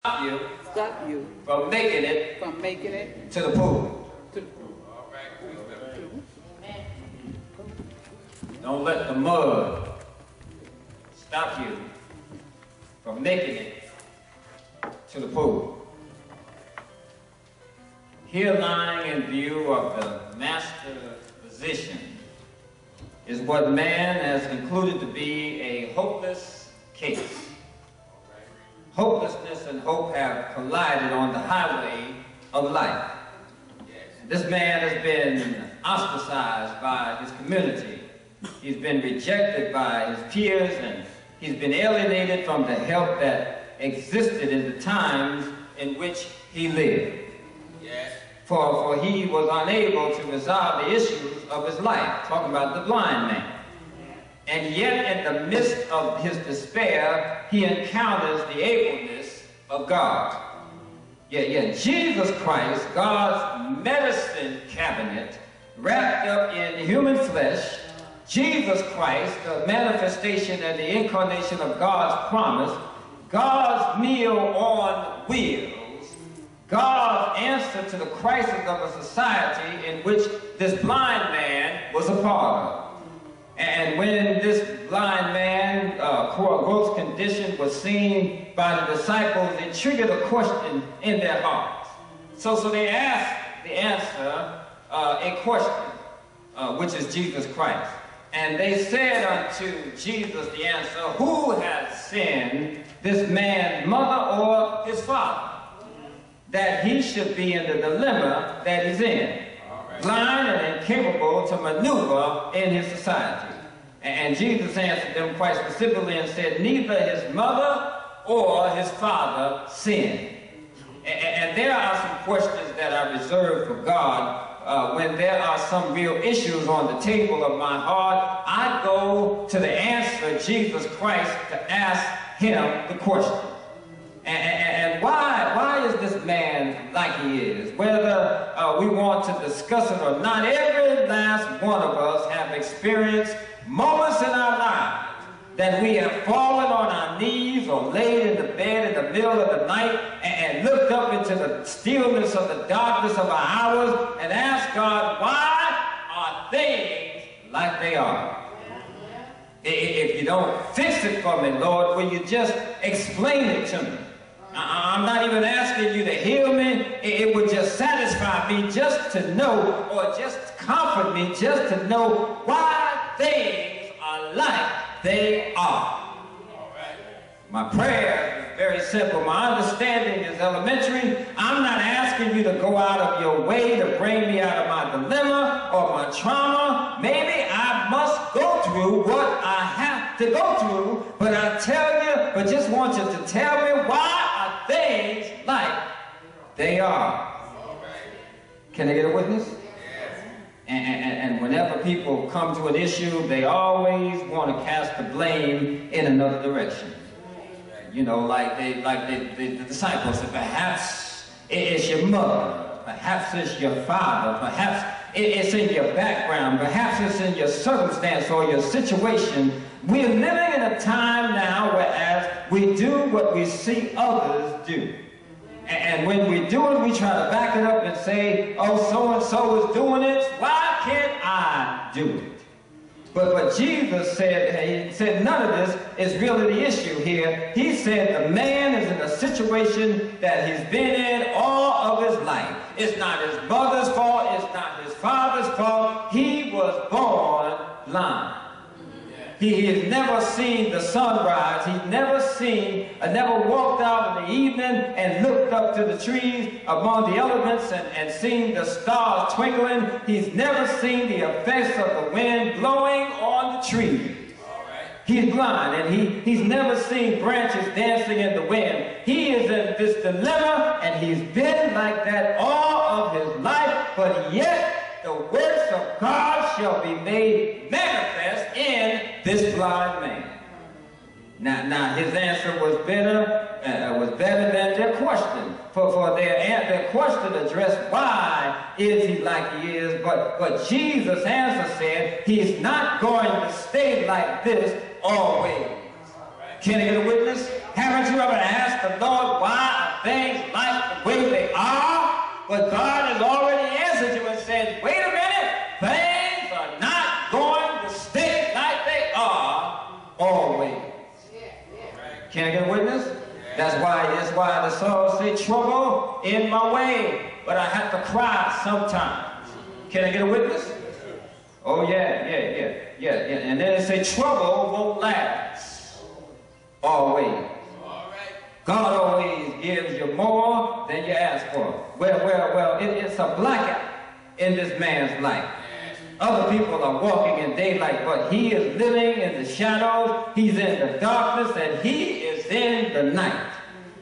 stop you from making it to the pool. Don't let the mud stop you from making it to the pool. Here lying in view of the master position is what man has concluded to be a hopeless case. Hopelessness and hope have collided on the highway of life. This man has been ostracized by his community. He's been rejected by his peers, and he's been alienated from the help that existed in the times in which he lived. For he was unable to resolve the issues of his life, talking about the blind man. And yet, in the midst of his despair, he encounters the ableness of God. Jesus Christ, God's medicine cabinet, wrapped up in human flesh, Jesus Christ, the manifestation and the incarnation of God's promise, God's meal on wheels, God's answer to the crisis of a society in which this blind man was a part of. And when this blind man, gross condition, was seen by the disciples, it triggered a question in their hearts. So they asked the answer, a question, which is Jesus Christ. And they said unto Jesus the answer, who has sinned, this man's mother or his father, that he should be in the dilemma that he's in, blind and incapable to maneuver in his society? And Jesus answered them quite specifically and said, neither his mother or his father sinned. And there are some questions that I reserve for God. When there are some real issues on the table of my heart, I go to the answer, Jesus Christ, to ask him the question. And why is this man like he is? Whether we want to discuss it or not, every last one of us have experienced moments in our lives that we have fallen on our knees or laid in the bed in the middle of the night and looked up into the stillness of the darkness of our hours and asked God, why are things like they are? If you don't fix it for me, Lord, will you just explain it to me? I'm not even asking you to heal me. It would just satisfy me just to know, or just comfort me just to know why things are like they are. My prayer is very simple. My understanding is elementary. I'm not asking you to go out of your way to bring me out of my dilemma or my trauma. Maybe I must go through what I have to go through, but I just want you to tell me why are things like they are. Can I get a witness? And whenever people come to an issue, they always want to cast the blame in another direction. You know, like the disciples said, perhaps it's your mother, perhaps it's your father, perhaps it's in your background, perhaps it's in your circumstance or your situation. We're living in a time now whereas we do what we see others do. And when we do it, we try to back it up and say, oh, so-and-so is doing it, why can't I do it? But Jesus said none of this is really the issue here. He said the man is in a situation that he's been in all of his life. It's not his mother's fault, it's not his father's fault. He was born blind. He has never seen the sunrise. He's never walked out in the evening and looked up to the trees among the elements and seen the stars twinkling. He's never seen the effects of the wind blowing on the trees. He's blind, and he's never seen branches dancing in the wind. He is in this dilemma, and he's been like that all of his life, but yet the works of God shall be made manifest in this blind man. Now his answer was better than their question. For their question addressed why is he like he is, but Jesus' answer said he's not going to stay like this always. Can I get a witness? Haven't you ever asked the Lord, why But God has already answered you and said, wait a minute, things are not going to stay like they are always. Can I get a witness? That's why the song say, trouble in my way, but I have to cry sometimes. Can I get a witness? Oh yeah. And then it say, trouble won't last always. God always gives you more than you ask for. Well, it's a blackout in this man's life. Other people are walking in daylight, but he is living in the shadows. He's in the darkness, and he is in the night.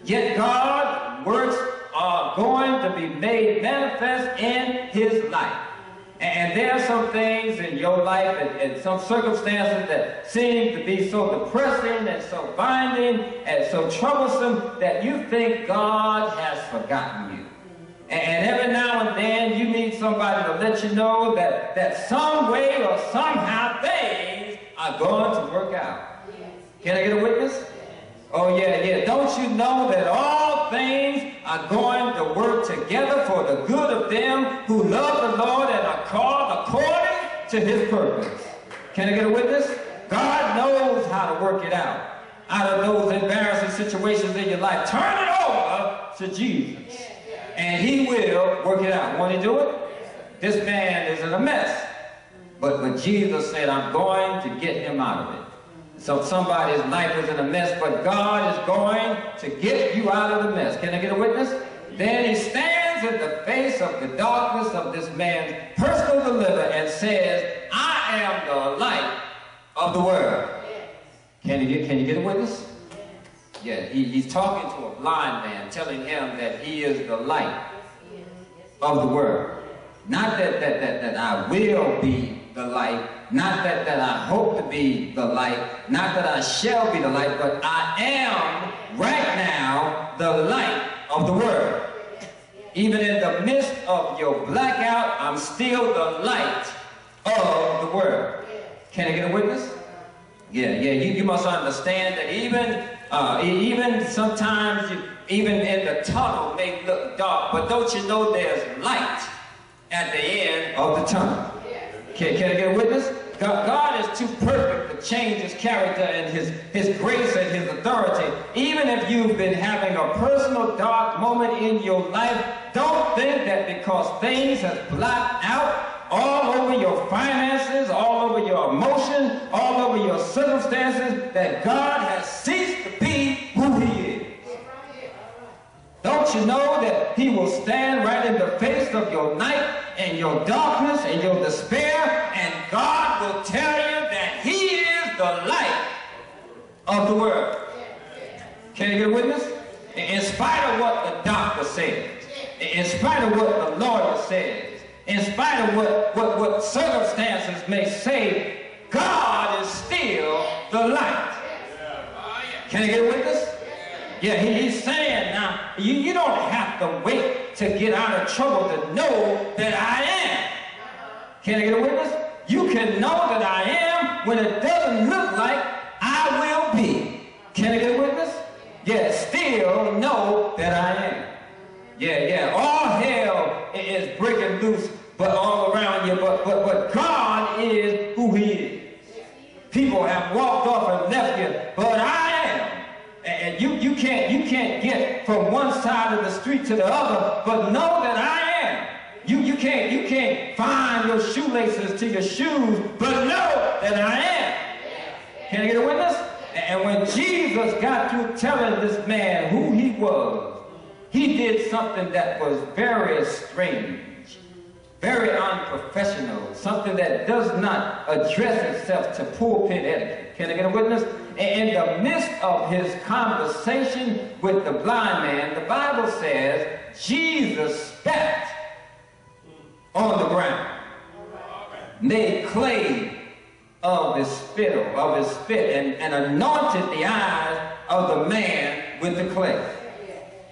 Yet God's works are going to be made manifest in his life. And there are some things in your life and some circumstances that seem to be so depressing and so binding and so troublesome that you think God has forgotten you. And every now and then you need somebody to let you know that some way or somehow things are going to work out. Can I get a witness? Oh yeah. Don't you know that all things are going to work together for the good of them who love the Lord and are called according to his purpose? Can I get a witness? God knows how to work it out of those embarrassing situations in your life. Turn it over to Jesus, and he will work it out. Want to do it? This man is in a mess, but Jesus said, I'm going to get him out of it. So somebody's life is in a mess, but God is going to get you out of the mess. Can I get a witness? Then he stands in the face of the darkness of this man's personal dilemma and says, I am the light of the world. Can you get a witness? Yeah, he's talking to a blind man, telling him that he is the light of the world. Not that I will be the light, not that I hope to be the light, not that I shall be the light, but I am right now the light of the world. Even in the midst of your blackout, I'm still the light of the world. Can I get a witness? Yeah, you must understand that even sometimes, even in the tunnel may look dark, but don't you know there's light at the end of the tunnel? Can I get a witness? God is too perfect to change his character and his grace and his authority. Even if you've been having a personal dark moment in your life, don't think that because things have blocked out all over your finances, all over your emotions, all over your circumstances, that God has ceased to be who he is. Don't you know that he will stand right in the face of your night and your darkness and your despair, and God will tell you that he is the light of the world. Can you get a witness? In spite of what the doctor says, in spite of what the lawyer says, in spite of what circumstances may say, God is still the light. Can I get a witness? Yeah, he's saying now, you don't have to wait to get out of trouble to know that I am. Can I get a witness? You can know that I am when it doesn't look like I will be. Can I get a witness? Yeah, still know that I am. Yeah, all hell is breaking loose, but all around you, but God is who he is. People have walked off and left you, but I am. And you can't get from one side of the street to the other, but know that I am. You can't find your shoelaces to your shoes, but know that I am. Can I get a witness? And when Jesus got through telling this man who he was, he did something that was very strange, very unprofessional, something that does not address itself to pulpit etiquette. Can I get a witness? In the midst of his conversation with the blind man, the Bible says Jesus spat on the ground, made clay of his spit, and anointed the eyes of the man with the clay.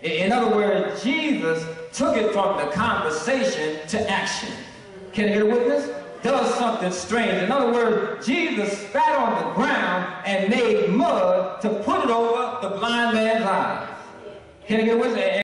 In other words, Jesus took it from the conversation to action. Can I get a witness? Does something strange. In other words, Jesus spat on the ground and made mud to put it over the blind man's eyes. Can I get a witness?